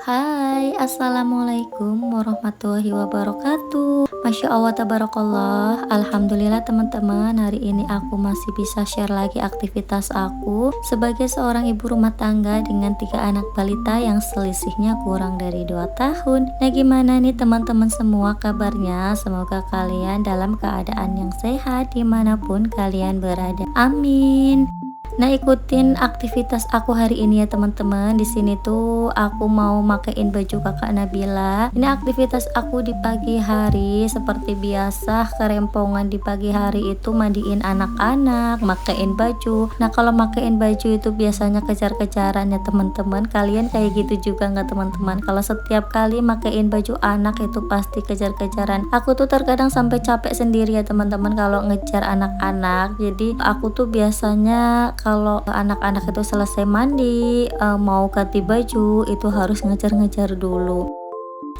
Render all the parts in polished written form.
Hai, Assalamualaikum warahmatullahi wabarakatuh. Masya Allah, tabarakallah. Alhamdulillah teman-teman, hari ini aku masih bisa share lagi aktivitas aku sebagai seorang ibu rumah tangga dengan 3 anak balita yang selisihnya kurang dari 2 tahun. Nah, gimana nih teman-teman semua kabarnya? Semoga kalian dalam keadaan yang sehat dimanapun kalian berada. Amin. Nah, ikutin aktivitas aku hari ini ya teman-teman. Di sini tuh aku mau makein baju kakak Nabila. Ini aktivitas aku di pagi hari seperti biasa, kerempongan di pagi hari itu mandiin anak-anak, makein baju. Nah, kalau makein baju itu biasanya kejar-kejaran ya teman-teman. Kalian kayak gitu juga nggak teman-teman? Kalau setiap kali makein baju anak itu pasti kejar-kejaran. Aku tuh terkadang sampai capek sendiri ya teman-teman kalau ngejar anak-anak. Jadi aku tuh biasanya kalau anak-anak itu selesai mandi, mau ganti baju itu harus ngejar-ngejar dulu.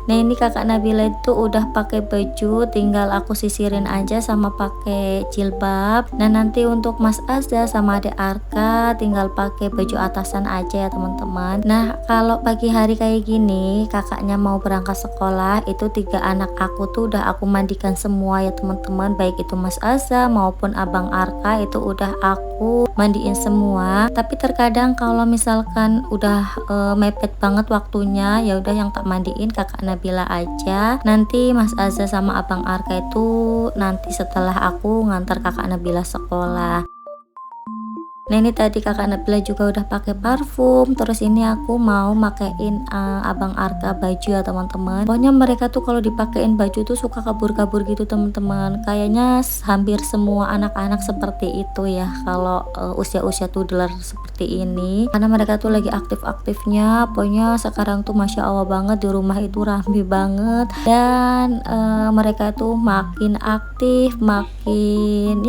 Nah, ini kakak Nabila itu udah pakai baju, tinggal aku sisirin aja sama pakai jilbab. Nah, nanti untuk Mas Azza sama adik Arka tinggal pakai baju atasan aja ya teman-teman. Nah, kalau pagi hari kayak gini kakaknya mau berangkat sekolah, itu 3 anak aku tuh udah aku mandikan semua ya teman-teman. Baik itu Mas Azza maupun Abang Arka itu udah aku mandiin semua. Tapi terkadang kalau misalkan udah mepet banget waktunya, ya udah yang tak mandiin kakak Nabila aja. Nanti Mas Azza sama Abang Arka itu nanti setelah aku ngantar kakak Nabila sekolah. Nah, ini tadi kakak Nabila juga udah pakai parfum. Terus ini aku mau makein Abang Arka baju ya teman-teman. Pokoknya mereka tuh kalau dipakein baju tuh suka kabur-kabur gitu teman-teman. Kayaknya hampir semua anak-anak seperti itu ya kalau usia-usia toddler seperti ini. Karena mereka tuh lagi aktif-aktifnya. Pokoknya sekarang tuh Masya Allah banget, di rumah itu ramai banget. Dan mereka tuh makin aktif, makin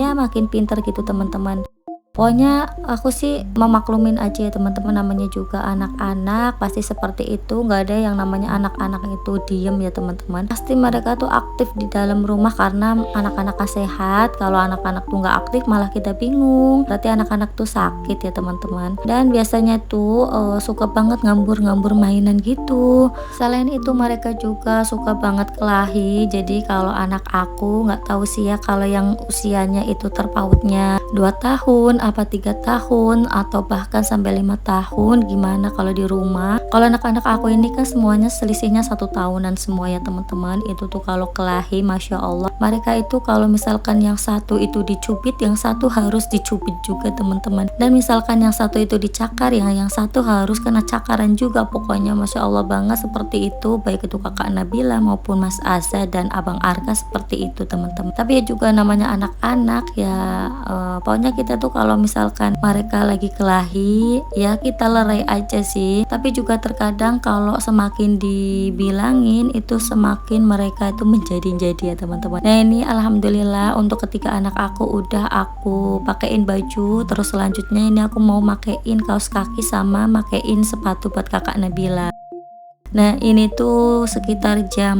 pinter gitu teman-teman. Pokoknya aku sih memaklumin aja ya teman-teman, namanya juga anak-anak pasti seperti itu, nggak ada yang namanya anak-anak itu diem ya teman-teman. Pasti mereka tuh aktif di dalam rumah karena anak-anaknya sehat. Kalau anak-anak tuh nggak aktif malah kita bingung, berarti anak-anak tuh sakit ya teman-teman. Dan biasanya tuh suka banget ngambur-ngambur mainan gitu. Selain itu mereka juga suka banget kelahi. Jadi kalau anak aku nggak tahu sih ya, kalau yang usianya itu terpautnya 2 tahun apa 3 tahun atau bahkan sampai 5 tahun, gimana kalau di rumah. Kalau anak-anak aku ini kan semuanya selisihnya 1 tahunan semua ya teman-teman. Itu tuh kalau kelahi Masya Allah, mereka itu kalau misalkan yang satu itu dicubit, yang satu harus dicubit juga teman-teman. Dan misalkan yang satu itu dicakar, yang satu harus kena cakaran juga. Pokoknya Masya Allah banget seperti itu, baik itu kakak Nabila maupun Mas Azza dan Abang Arka seperti itu teman-teman. Tapi ya juga namanya anak-anak ya, pokoknya kita tuh kalau misalkan mereka lagi kelahi ya kita lerai aja sih. Tapi juga terkadang kalau semakin dibilangin itu semakin mereka itu menjadi-jadi ya teman-teman. Nah, ini alhamdulillah untuk ketiga anak aku udah aku pakein baju. Terus selanjutnya ini aku mau makein kaos kaki sama makein sepatu buat kakak Nabila. Nah, ini tuh sekitar jam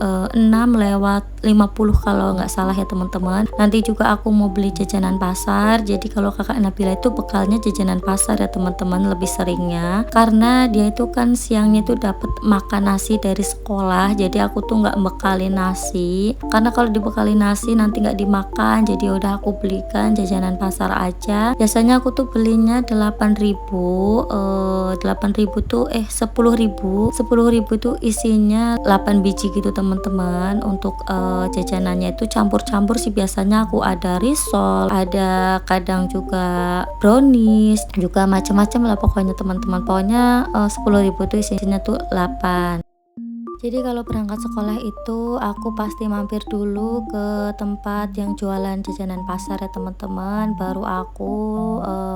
6:50 kalau nggak salah ya teman-teman. Nanti juga aku mau beli jajanan pasar. Jadi kalau kakak Nabila itu bekalnya jajanan pasar ya teman-teman lebih seringnya. Karena dia itu kan siangnya itu dapat makan nasi dari sekolah. Jadi aku tuh nggak bekalin nasi. Karena kalau dibekali nasi nanti nggak dimakan. Jadi udah aku belikan jajanan pasar aja. Biasanya aku tuh belinya 8.000. 8.000 tuh 10.000 tuh isinya 8 biji gitu teman-teman. Untuk jajanannya itu campur-campur sih, biasanya aku ada risol, ada kadang juga brownies, juga macam-macam lah pokoknya teman-teman. Pokoknya 10.000 tuh isinya tuh 8. Jadi kalau berangkat sekolah itu aku pasti mampir dulu ke tempat yang jualan jajanan pasar ya teman-teman, baru aku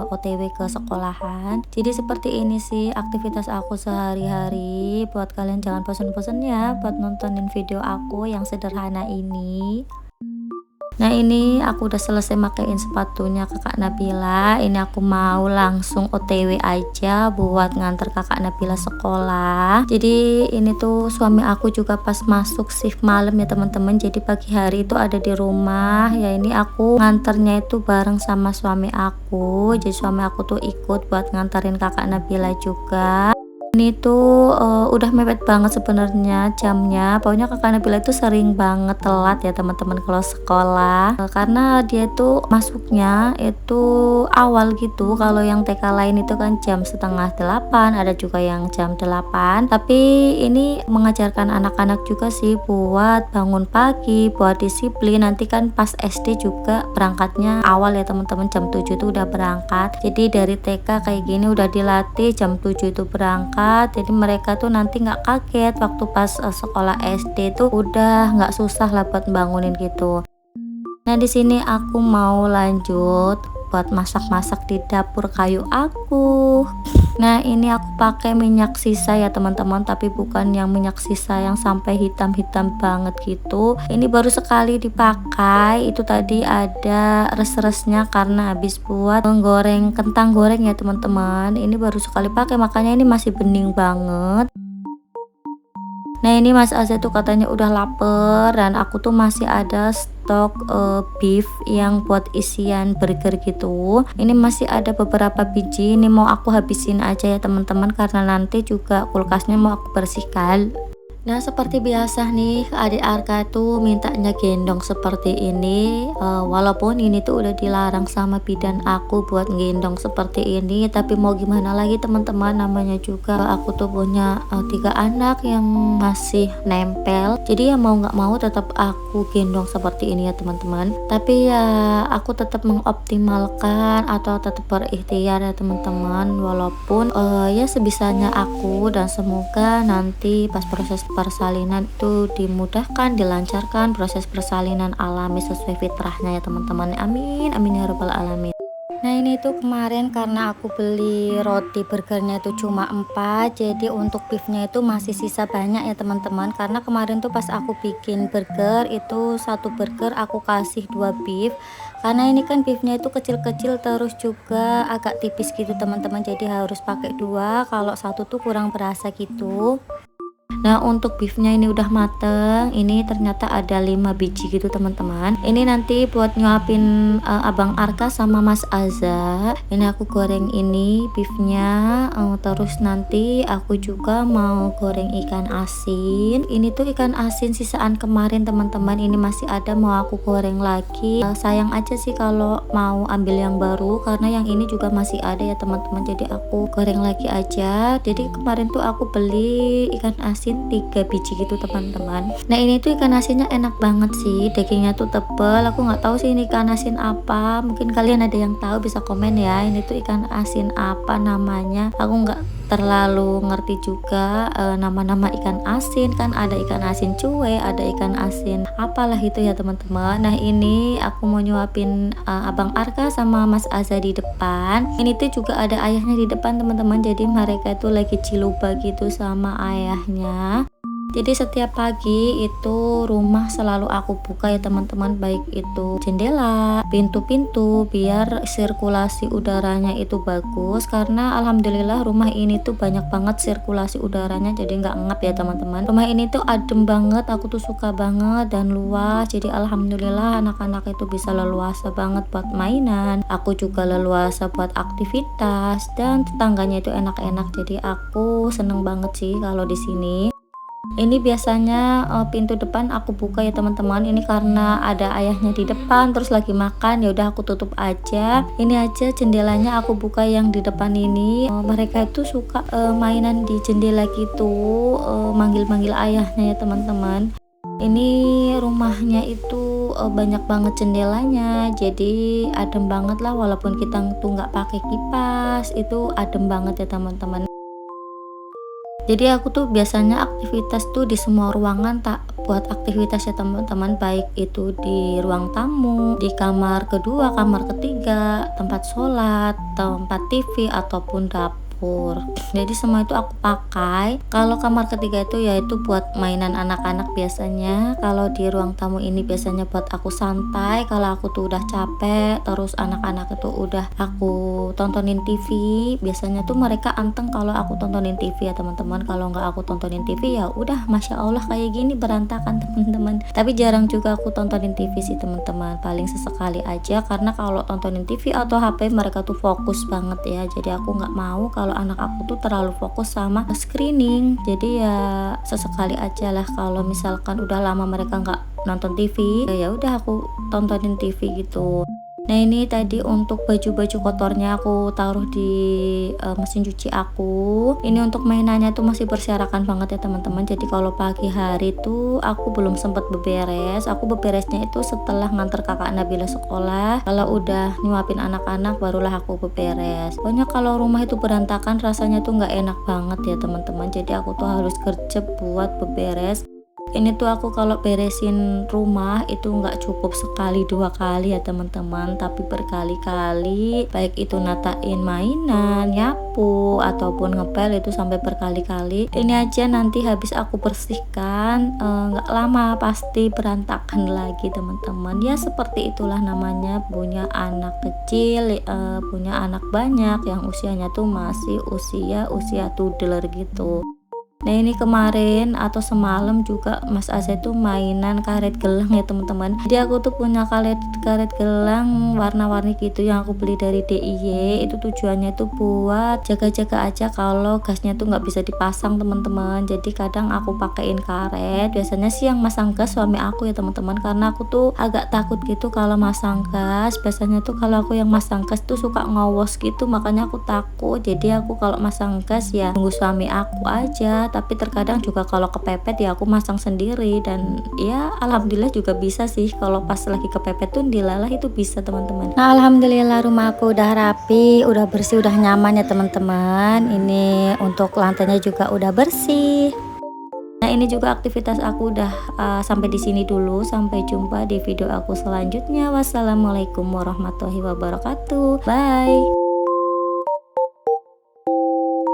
OTW ke sekolahan. Jadi seperti ini sih aktivitas aku sehari-hari. Buat kalian jangan bosan-bosan ya buat nontonin video aku yang sederhana ini. Nah, ini aku udah selesai makein sepatunya kakak Nabila. Ini aku mau langsung OTW aja buat nganter kakak Nabila sekolah. Jadi ini tuh suami aku juga pas masuk shift malam ya teman-teman. Jadi pagi hari itu ada di rumah. Ya ini aku nganternya itu bareng sama suami aku. Jadi suami aku tuh ikut buat nganterin kakak Nabila juga. Ini tuh udah mepet banget sebenarnya jamnya. Pokoknya Kakak Nabila itu sering banget telat ya teman-teman kalau sekolah. Karena dia tuh masuknya itu awal gitu. Kalau yang TK lain itu kan jam setengah 8, ada juga yang jam 8. Tapi ini mengajarkan anak-anak juga sih buat bangun pagi, buat disiplin. Nanti kan pas SD juga berangkatnya awal ya teman-teman, jam 7 itu udah berangkat. Jadi dari TK kayak gini udah dilatih jam 7 itu berangkat. Jadi mereka tuh nanti nggak kaget waktu pas sekolah SD tuh udah nggak susah lah buat bangunin gitu. Nah di sini aku mau lanjut buat masak-masak di dapur kayu aku. Nah ini aku pakai minyak sisa ya teman-teman, tapi bukan yang minyak sisa yang sampai hitam-hitam banget gitu. Ini baru sekali dipakai, itu tadi ada res-resnya karena habis buat menggoreng kentang goreng ya teman-teman. Ini baru sekali pakai, makanya ini masih bening banget. Nah ini Mas Azza tuh katanya udah lapar, dan aku tuh masih ada stok beef yang buat isian burger gitu. Ini masih ada beberapa biji, ini mau aku habisin aja ya teman-teman, karena nanti juga kulkasnya mau aku bersihkan. Nah seperti biasa nih adik Arka tuh mintanya gendong seperti ini, walaupun ini tuh udah dilarang sama bidan aku buat gendong seperti ini, tapi mau gimana lagi teman-teman, namanya juga aku tuh punya 3 anak yang masih nempel, jadi ya mau nggak mau tetap aku gendong seperti ini ya teman-teman. Tapi ya aku tetap mengoptimalkan atau tetap berikhtiar ya teman-teman, walaupun ya sebisanya aku, dan semoga nanti pas proses persalinan itu dimudahkan, dilancarkan proses persalinan alami sesuai fitrahnya ya teman-teman. Amin amin ya rabbal alamin. Nah ini tuh kemarin karena aku beli roti burgernya itu cuma 4, jadi untuk beefnya itu masih sisa banyak ya teman-teman. Karena kemarin tuh pas aku bikin burger itu, satu burger aku kasih 2 beef, karena ini kan beefnya itu kecil-kecil, terus juga agak tipis gitu teman-teman, jadi harus pakai 2, kalau satu tuh kurang berasa gitu. Nah untuk beefnya ini udah mateng, ini ternyata ada 5 biji gitu teman-teman. Ini nanti buat nyuapin Abang Arka sama Mas Azza. Ini aku goreng ini beefnya, terus nanti aku juga mau goreng ikan asin. Ini tuh ikan asin sisaan kemarin teman-teman, ini masih ada, mau aku goreng lagi. Sayang aja sih kalau mau ambil yang baru, karena yang ini juga masih ada ya teman-teman, jadi aku goreng lagi aja. Jadi kemarin tuh aku beli ikan asin 3 biji gitu teman-teman. Nah ini tuh ikan asinnya enak banget sih, dagingnya tuh tebel. Aku nggak tahu sih ini ikan asin apa, mungkin kalian ada yang tahu bisa komen ya, ini tuh ikan asin apa namanya. Aku nggak terlalu ngerti juga nama-nama ikan asin, kan ada ikan asin cuek, ada ikan asin apalah itu ya teman-teman. Nah ini aku mau nyuapin Abang Arka sama Mas Azza di depan. Ini tuh juga ada ayahnya di depan teman-teman, jadi mereka tuh lagi ciluba gitu sama ayahnya. Jadi setiap pagi itu rumah selalu aku buka ya teman-teman, baik itu jendela, pintu-pintu, biar sirkulasi udaranya itu bagus. Karena alhamdulillah rumah ini tuh banyak banget sirkulasi udaranya, jadi nggak ngap ya teman-teman. Rumah ini tuh adem banget, aku tuh suka banget, dan luas. Jadi alhamdulillah anak-anak itu bisa leluasa banget buat mainan. Aku juga leluasa buat aktivitas, dan tetangganya itu enak-enak. Jadi aku seneng banget sih kalau di sini. Ini biasanya pintu depan aku buka ya teman-teman. Ini karena ada ayahnya di depan terus lagi makan, ya udah aku tutup aja. Ini aja jendelanya aku buka yang di depan ini. Mereka itu suka mainan di jendela gitu, manggil-manggil ayahnya ya teman-teman. Ini rumahnya itu banyak banget jendelanya, jadi adem banget lah, walaupun kita tuh nggak pakai kipas, itu adem banget ya teman-teman. Jadi aku tuh biasanya aktivitas tuh di semua ruangan tak buat aktivitas ya teman-teman, baik itu di ruang tamu, di kamar kedua, kamar ketiga, tempat sholat, tempat TV, ataupun dapur. Jadi semua itu aku pakai. Kalau kamar ketiga itu yaitu buat mainan anak-anak biasanya. Kalau di ruang tamu ini biasanya buat aku santai. Kalau aku tuh udah capek, terus anak-anak itu udah aku tontonin TV, biasanya tuh mereka anteng kalau aku tontonin TV ya teman-teman. Kalau nggak aku tontonin TV ya udah masya Allah kayak gini berantakan teman-teman. Tapi jarang juga aku tontonin TV sih teman-teman, paling sesekali aja, karena kalau tontonin TV atau HP mereka tuh fokus banget ya. Jadi aku nggak mau kalau kalau anak aku tuh terlalu fokus sama screening. Jadi ya sesekali aja lah kalau misalkan udah lama mereka nggak nonton TV, ya udah aku tontonin TV gitu. Nah ini tadi untuk baju-baju kotornya aku taruh di mesin cuci aku. Ini untuk mainannya tuh masih berserakan banget ya teman-teman. Jadi kalau pagi hari tuh aku belum sempat beberes. Aku beberesnya itu setelah nganter kakak Nabila sekolah. Kalau udah nyuapin anak-anak barulah aku beberes. Pokoknya kalau rumah itu berantakan rasanya tuh nggak enak banget ya teman-teman. Jadi aku tuh harus gercep buat beberes. Ini tuh aku kalau beresin rumah itu nggak cukup sekali dua kali ya teman-teman, tapi berkali-kali, baik itu natain mainan, nyapu ataupun ngepel itu sampai berkali-kali. Ini aja nanti habis aku bersihkan nggak lama pasti berantakan lagi teman-teman. Ya seperti itulah namanya punya anak kecil, punya anak banyak yang usianya tuh masih usia toddler gitu. Nah ini kemarin atau semalam juga Mas Azza tuh mainan karet gelang ya teman-teman. Jadi aku tuh punya karet gelang warna-warni gitu yang aku beli dari DIY. Itu tujuannya tuh buat jaga-jaga aja kalau gasnya tuh nggak bisa dipasang teman-teman. Jadi kadang aku pakein karet. Biasanya sih yang masang gas suami aku ya teman-teman, karena aku tuh agak takut gitu kalau masang gas. Biasanya tuh kalau aku yang masang gas tuh suka ngowos gitu, makanya aku takut. Jadi aku kalau masang gas ya tunggu suami aku aja. Tapi terkadang juga kalau kepepet ya aku masang sendiri, dan ya alhamdulillah juga bisa sih kalau pas lagi kepepet tuh dilalah itu bisa teman-teman. Nah alhamdulillah rumah aku udah rapi, udah bersih, udah nyaman ya teman-teman. Ini untuk lantainya juga udah bersih. Nah ini juga aktivitas aku udah sampai di sini dulu. Sampai jumpa di video aku selanjutnya. Wassalamualaikum warahmatullahi wabarakatuh. Bye.